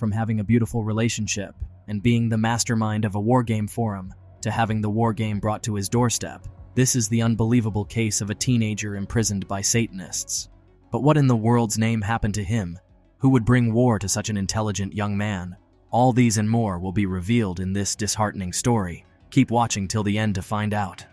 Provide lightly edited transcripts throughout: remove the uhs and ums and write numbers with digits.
from having a beautiful relationship and being the mastermind of a wargame forum to having the wargame brought to his doorstep. This is the unbelievable case of a teenager imprisoned by Satanists. But what in the world's name happened to him? Who would bring war to such an intelligent young man? All these and more will be revealed in this disheartening story. Keep watching till the end to find out.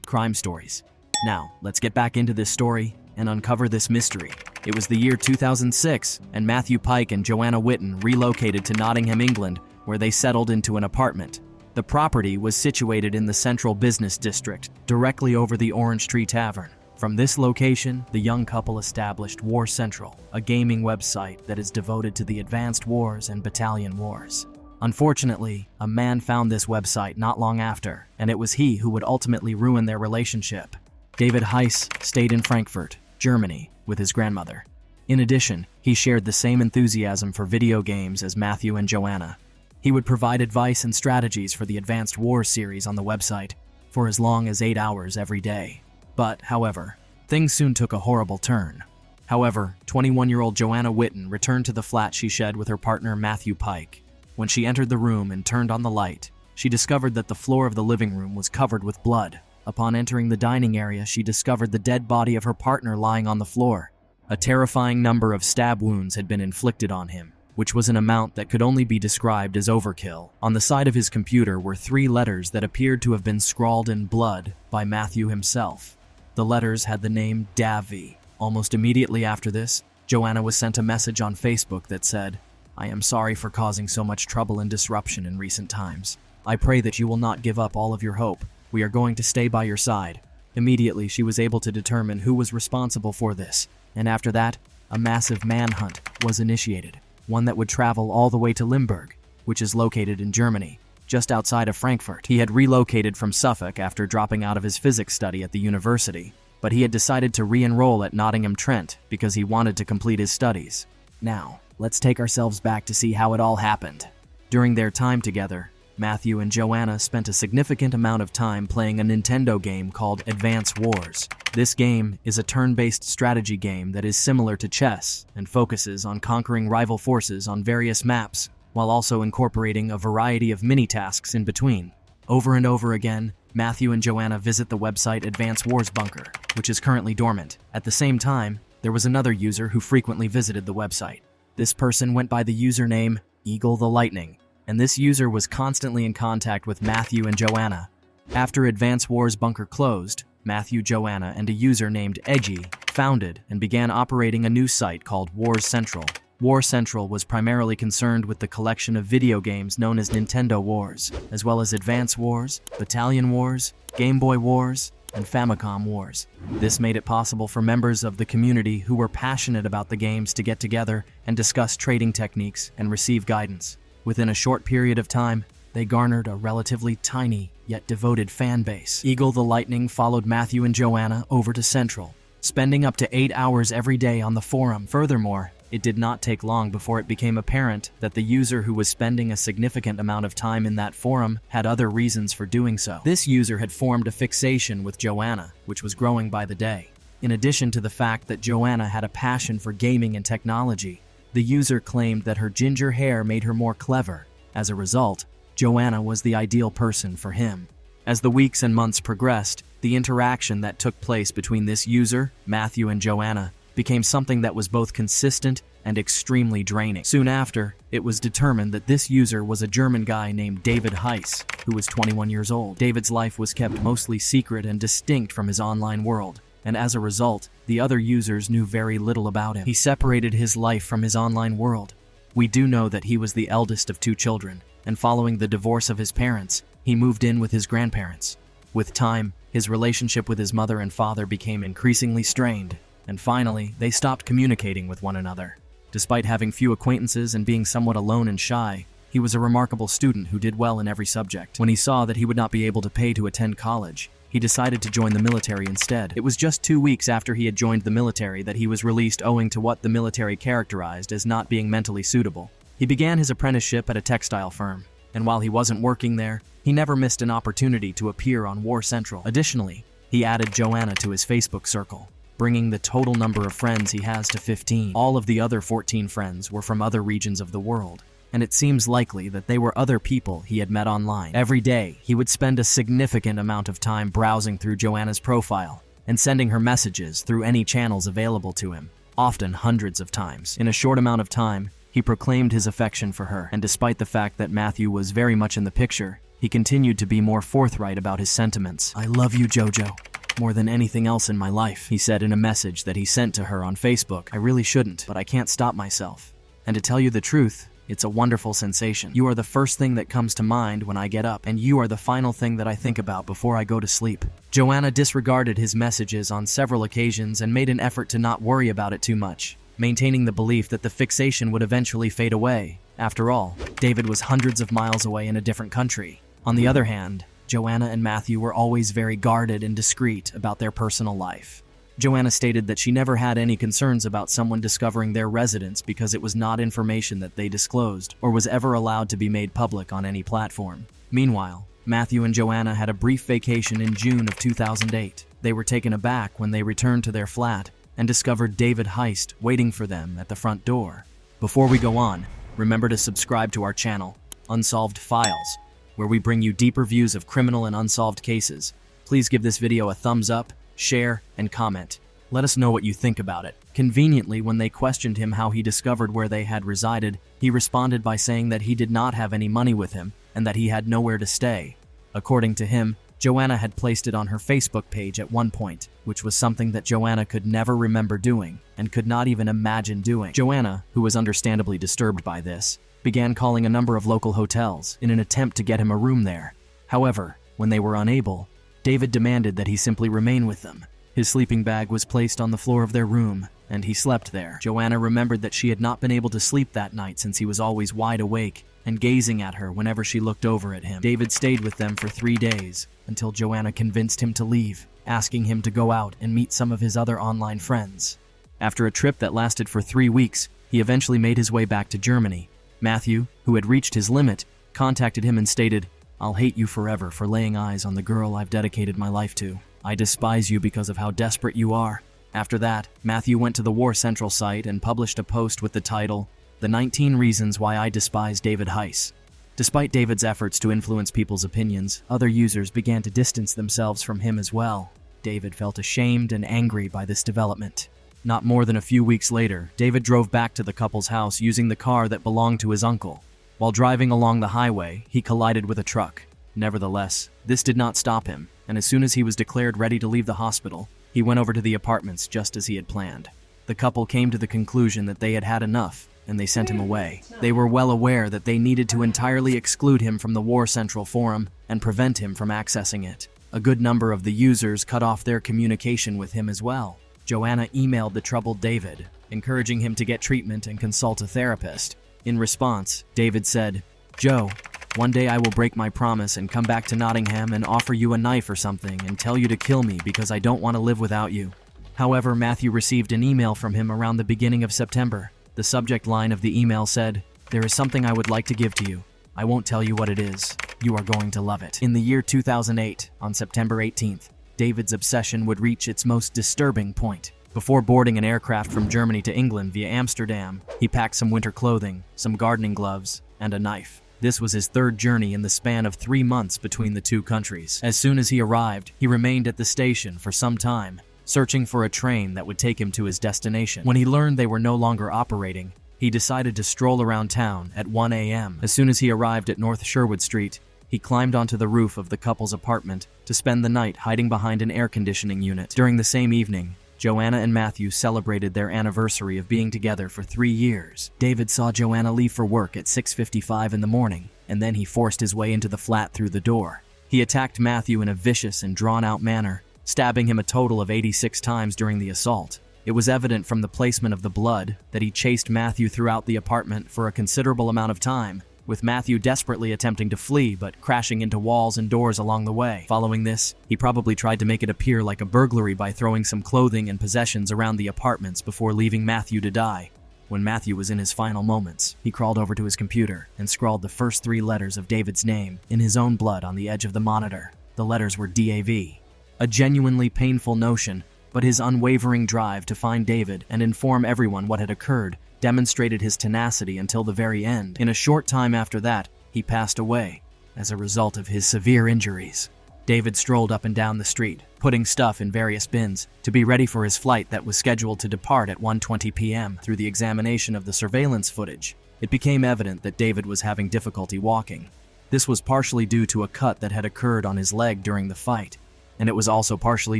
Crime stories. Now, let's get back into this story and uncover this mystery. It was the year 2006, and Matthew Pike and Joanna Witten relocated to Nottingham, England, where they settled into an apartment. The property was situated in the central business district, directly over the Orange Tree Tavern. From this location, the young couple established War Central, a gaming website that is devoted to the Advanced Wars and Battalion Wars. Unfortunately, a man found this website not long after, and it was he who would ultimately ruin their relationship. David Heiss stayed in Frankfurt, Germany, with his grandmother. In addition, he shared the same enthusiasm for video games as Matthew and Joanna. He would provide advice and strategies for the Advanced Wars series on the website for as long as 8 hours every day. But, however, things soon took a horrible turn. However, 21-year-old Joanna Witten returned to the flat she shared with her partner Matthew Pike. When she entered the room and turned on the light, she discovered that the floor of the living room was covered with blood. Upon entering the dining area, she discovered the dead body of her partner lying on the floor. A terrifying number of stab wounds had been inflicted on him, which was an amount that could only be described as overkill. On the side of his computer were 3 letters that appeared to have been scrawled in blood by Matthew himself. The letters had the name Davy. Almost immediately after this, Joanna was sent a message on Facebook that said, "I am sorry for causing so much trouble and disruption in recent times. I pray that you will not give up all of your hope. We are going to stay by your side." Immediately, she was able to determine who was responsible for this, and after that, a massive manhunt was initiated, one that would travel all the way to Limburg, which is located in Germany, just outside of Frankfurt. He had relocated from Suffolk after dropping out of his physics study at the university, but he had decided to re-enroll at Nottingham Trent because he wanted to complete his studies. Now, let's take ourselves back to see how it all happened. During their time together, Matthew and Joanna spent a significant amount of time playing a Nintendo game called Advanced Wars. This game is a turn-based strategy game that is similar to chess and focuses on conquering rival forces on various maps, while also incorporating a variety of mini-tasks in between. Over and over again, Matthew and Joanna visit the website Advanced Wars Bunker, which is currently dormant. At the same time, there was another user who frequently visited the website. This person went by the username Eagle the Lightning, and this user was constantly in contact with Matthew and Joanna. After Advanced Wars Bunker closed, Matthew, Joanna, and a user named Edgy founded and began operating a new site called Wars Central. War Central was primarily concerned with the collection of video games known as Nintendo Wars, as well as Advance Wars, Battalion Wars, Game Boy Wars, and Famicom Wars. This made it possible for members of the community who were passionate about the games to get together and discuss trading techniques and receive guidance. Within a short period of time, they garnered a relatively tiny yet devoted fan base. Eagle the Lightning followed Matthew and Joanna over to Central, spending up to 8 hours every day on the forum. Furthermore, it did not take long before it became apparent that the user who was spending a significant amount of time in that forum had other reasons for doing so. This user had formed a fixation with Joanna, which was growing by the day. In addition to the fact that Joanna had a passion for gaming and technology, the user claimed that her ginger hair made her more clever. As a result, Joanna was the ideal person for him. As the weeks and months progressed, the interaction that took place between this user, Matthew, and Joanna became something that was both consistent and extremely draining. Soon after, it was determined that this user was a German guy named David Heiss, who was 21 years old. David's life was kept mostly secret and distinct from his online world, and as a result, the other users knew very little about him. He separated his life from his online world. We do know that he was the eldest of 2 children, and following the divorce of his parents, he moved in with his grandparents. With time, his relationship with his mother and father became increasingly strained, and finally, they stopped communicating with one another. Despite having few acquaintances and being somewhat alone and shy, he was a remarkable student who did well in every subject. When he saw that he would not be able to pay to attend college, he decided to join the military instead. It was just 2 weeks after he had joined the military that he was released owing to what the military characterized as not being mentally suitable. He began his apprenticeship at a textile firm, and while he wasn't working there, he never missed an opportunity to appear on War Central. Additionally, He added Joanna to his Facebook circle, bringing the total number of friends he has to 15. All of the other 14 friends were from other regions of the world, and it seems likely that they were other people he had met online. Every day, he would spend a significant amount of time browsing through Joanna's profile and sending her messages through any channels available to him, often hundreds of times. In a short amount of time, he proclaimed his affection for her, and despite the fact that Matthew was very much in the picture, he continued to be more forthright about his sentiments. "I love you, Jojo, more than anything else in my life," he said in a message that he sent to her on Facebook. "I really shouldn't, but I can't stop myself. And to tell you the truth, it's a wonderful sensation. You are the first thing that comes to mind when I get up, and you are the final thing that I think about before I go to sleep." Joanna disregarded his messages on several occasions and made an effort to not worry about it too much, maintaining the belief that the fixation would eventually fade away. After all, David was hundreds of miles away in a different country. On the other hand, Joanna and Matthew were always very guarded and discreet about their personal life. Joanna stated that she never had any concerns about someone discovering their residence because it was not information that they disclosed or was ever allowed to be made public on any platform. Meanwhile, Matthew and Joanna had a brief vacation in June of 2008. They were taken aback when they returned to their flat and discovered David Heist waiting for them at the front door. Before we go on, remember to subscribe to our channel, Unsolved Files, where we bring you deeper views of criminal and unsolved cases. Please give this video a thumbs up, share, and comment. Let us know what you think about it. Conveniently, when they questioned him how he discovered where they had resided, he responded by saying that he did not have any money with him and that he had nowhere to stay. According to him, Joanna had placed it on her Facebook page at one point, which was something that Joanna could never remember doing and could not even imagine doing. Joanna, who was understandably disturbed by this, began calling a number of local hotels in an attempt to get him a room there. However, when they were unable, David demanded that he simply remain with them. His sleeping bag was placed on the floor of their room, and he slept there. Joanna remembered that she had not been able to sleep that night since he was always wide awake and gazing at her whenever she looked over at him. David stayed with them for 3 days until Joanna convinced him to leave, asking him to go out and meet some of his other online friends. After a trip that lasted for 3 weeks, he eventually made his way back to Germany. Matthew, who had reached his limit, contacted him and stated, "I'll hate you forever for laying eyes on the girl I've dedicated my life to. I despise you because of how desperate you are." After that, Matthew went to the War Central site and published a post with the title, "The 19 Reasons Why I Despise David Heiss." Despite David's efforts to influence people's opinions, other users began to distance themselves from him as well. David felt ashamed and angry by this development. Not more than a few weeks later, David drove back to the couple's house using the car that belonged to his uncle. While driving along the highway, he collided with a truck. Nevertheless, this did not stop him, and as soon as he was declared ready to leave the hospital, he went over to the apartments just as he had planned. The couple came to the conclusion that they had had enough, and they sent him away. They were well aware that they needed to entirely exclude him from the War Central forum and prevent him from accessing it. A good number of the users cut off their communication with him as well. Joanna emailed the troubled David, encouraging him to get treatment and consult a therapist. In response, David said, "Joe, one day I will break my promise and come back to Nottingham and offer you a knife or something and tell you to kill me because I don't want to live without you." However, Matthew received an email from him around the beginning of September. The subject line of the email said, "There is something I would like to give to you. I won't tell you what it is. You are going to love it." In the year 2008, on September 18th, David's obsession would reach its most disturbing point. Before boarding an aircraft from Germany to England via Amsterdam, he packed some winter clothing, some gardening gloves, and a knife. This was his third journey in the span of 3 months between the two countries. As soon as he arrived, he remained at the station for some time, searching for a train that would take him to his destination. When he learned they were no longer operating, he decided to stroll around town at 1 a.m. As soon as he arrived at North Sherwood Street, he climbed onto the roof of the couple's apartment to spend the night hiding behind an air conditioning unit. During the same evening, Joanna and Matthew celebrated their anniversary of being together for 3 years. David saw Joanna leave for work at 6:55 in the morning, and then he forced his way into the flat through the door. He attacked Matthew in a vicious and drawn-out manner, stabbing him a total of 86 times during the assault. It was evident from the placement of the blood that he chased Matthew throughout the apartment for a considerable amount of time, with Matthew desperately attempting to flee but crashing into walls and doors along the way. Following this, he probably tried to make it appear like a burglary by throwing some clothing and possessions around the apartments before leaving Matthew to die. When Matthew was in his final moments, he crawled over to his computer and scrawled the first 3 letters of David's name in his own blood on the edge of the monitor. The letters were DAV. A genuinely painful notion, but his unwavering drive to find David and inform everyone what had occurred demonstrated his tenacity until the very end. In a short time after that, he passed away as a result of his severe injuries. David strolled up and down the street, putting stuff in various bins to be ready for his flight that was scheduled to depart at 1:20 p.m. Through the examination of the surveillance footage, it became evident that David was having difficulty walking. This was partially due to a cut that had occurred on his leg during the fight, and it was also partially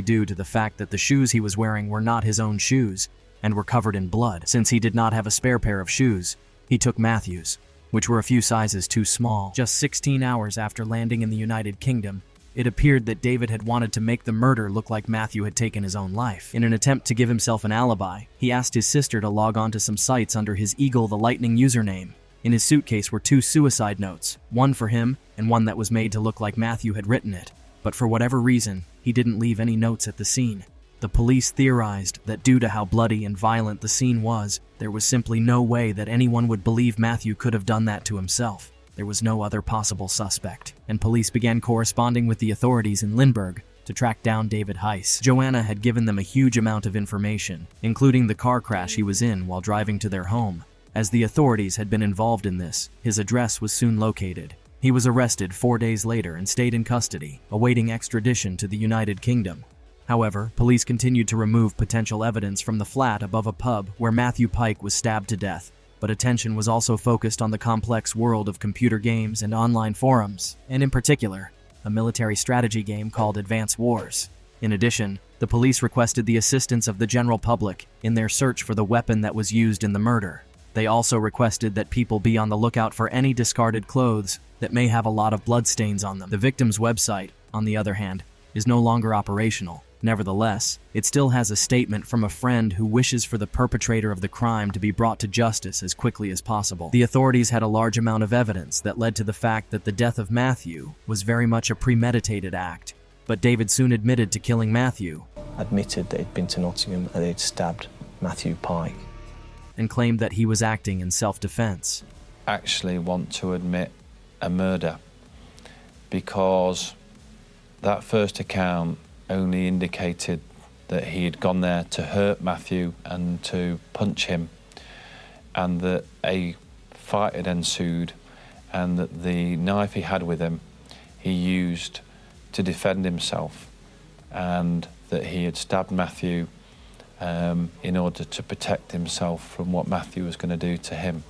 due to the fact that the shoes he was wearing were not his own shoes and were covered in blood. Since he did not have a spare pair of shoes, he took Matthew's, which were a few sizes too small. Just 16 hours after landing in the United Kingdom, it appeared that David had wanted to make the murder look like Matthew had taken his own life. In an attempt to give himself an alibi, he asked his sister to log on to some sites under his Eagle the Lightning username. In his suitcase were 2 suicide notes, one for him and one that was made to look like Matthew had written it. But for whatever reason, he didn't leave any notes at the scene. The police theorized that due to how bloody and violent the scene was, there was simply no way that anyone would believe Matthew could have done that to himself. There was no other possible suspect, and police began corresponding with the authorities in Lindbergh to track down David Heiss. Joanna had given them a huge amount of information, including the car crash he was in while driving to their home. As the authorities had been involved in this, his address was soon located. He was arrested 4 days later and stayed in custody, awaiting extradition to the United Kingdom. However, police continued to remove potential evidence from the flat above a pub where Matthew Pike was stabbed to death, but attention was also focused on the complex world of computer games and online forums, and in particular, a military strategy game called Advance Wars. In addition, the police requested the assistance of the general public in their search for the weapon that was used in the murder. They also requested that people be on the lookout for any discarded clothes that may have a lot of bloodstains on them. The victim's website, on the other hand, is no longer operational. Nevertheless, it still has a statement from a friend who wishes for the perpetrator of the crime to be brought to justice as quickly as possible. The authorities had a large amount of evidence that led to the fact that the death of Matthew was very much a premeditated act, but David soon admitted to killing Matthew. Admitted that he'd been to Nottingham and he'd stabbed Matthew Pike. And claimed that he was acting in self-defense. Actually want to admit a murder because that first account only indicated that he had gone there to hurt Matthew and to punch him, and that a fight had ensued, and that the knife he had with him he used to defend himself, and that he had stabbed Matthew in order to protect himself from what Matthew was going to do to him.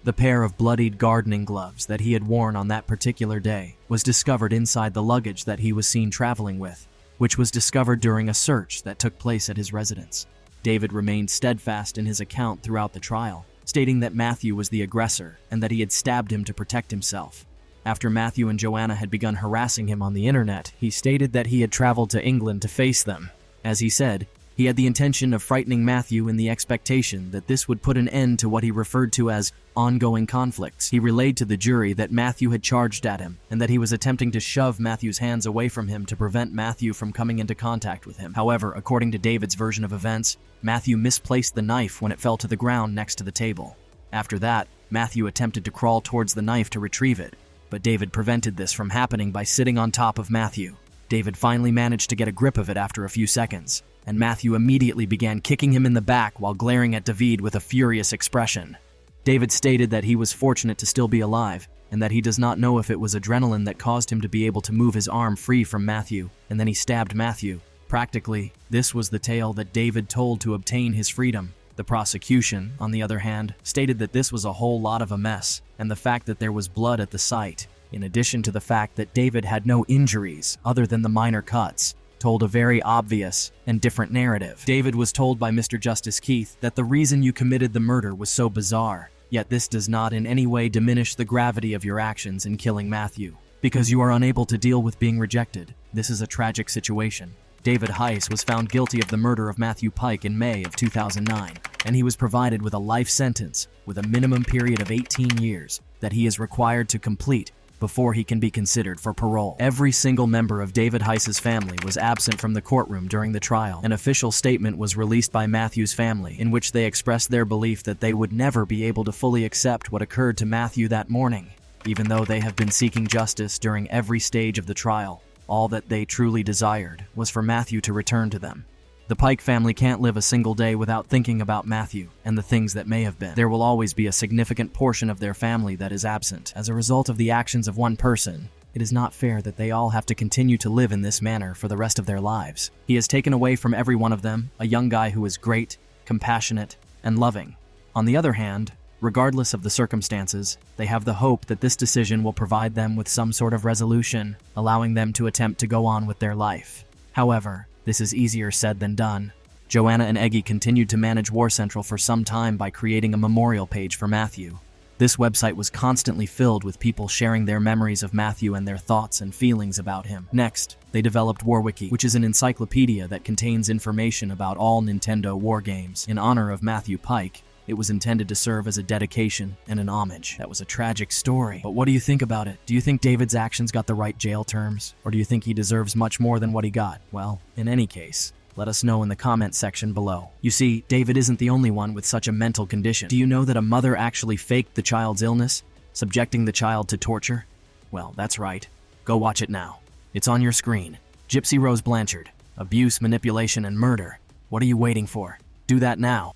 The pair of bloodied gardening gloves that he had worn on that particular day was discovered inside the luggage that he was seen traveling with, which was discovered during a search that took place at his residence. David remained steadfast in his account throughout the trial, stating that Matthew was the aggressor and that he had stabbed him to protect himself. After Matthew and Joanna had begun harassing him on the internet, he stated that he had traveled to England to face them. As he said, he had the intention of frightening Matthew in the expectation that this would put an end to what he referred to as ongoing conflicts. He relayed to the jury that Matthew had charged at him and that he was attempting to shove Matthew's hands away from him to prevent Matthew from coming into contact with him. However, according to David's version of events, Matthew misplaced the knife when it fell to the ground next to the table. After that, Matthew attempted to crawl towards the knife to retrieve it, but David prevented this from happening by sitting on top of Matthew. David finally managed to get a grip of it after a few seconds, and Matthew immediately began kicking him in the back while glaring at David with a furious expression. David stated that he was fortunate to still be alive, and that he does not know if it was adrenaline that caused him to be able to move his arm free from Matthew, and then he stabbed Matthew. Practically, this was the tale that David told to obtain his freedom. The prosecution, on the other hand, stated that this was a whole lot of a mess, and the fact that there was blood at the site, in addition to the fact that David had no injuries other than the minor cuts, told a very obvious and different narrative. David was told by Mr. Justice Keith that the reason you committed the murder was so bizarre, yet this does not in any way diminish the gravity of your actions in killing Matthew, because you are unable to deal with being rejected. This is a tragic situation. David Heiss was found guilty of the murder of Matthew Pike in May of 2009, and he was provided with a life sentence with a minimum period of 18 years that he is required to complete before he can be considered for parole. Every single member of David Heiss's family was absent from the courtroom during the trial. An official statement was released by Matthew's family in which they expressed their belief that they would never be able to fully accept what occurred to Matthew that morning, even though they have been seeking justice during every stage of the trial. All that they truly desired was for Matthew to return to them. The Pike family can't live a single day without thinking about Matthew and the things that may have been. There will always be a significant portion of their family that is absent. As a result of the actions of one person, it is not fair that they all have to continue to live in this manner for the rest of their lives. He has taken away from every one of them a young guy who is great, compassionate, and loving. On the other hand, regardless of the circumstances, they have the hope that this decision will provide them with some sort of resolution, allowing them to attempt to go on with their life. However, this is easier said than done. Joanna and Eggy continued to manage War Central for some time by creating a memorial page for Matthew. This website was constantly filled with people sharing their memories of Matthew and their thoughts and feelings about him. Next, they developed WarWiki, which is an encyclopedia that contains information about all Nintendo war games. In honor of Matthew Pike, it was intended to serve as a dedication and an homage. That was a tragic story, but what do you think about it? Do you think David's actions got the right jail terms? Or do you think he deserves much more than what he got? Well, in any case, let us know in the comment section below. You see, David isn't the only one with such a mental condition. Do you know that a mother actually faked the child's illness, subjecting the child to torture? Well, that's right. Go watch it now. It's on your screen. Gypsy Rose Blanchard. Abuse, manipulation, and murder. What are you waiting for? Do that now.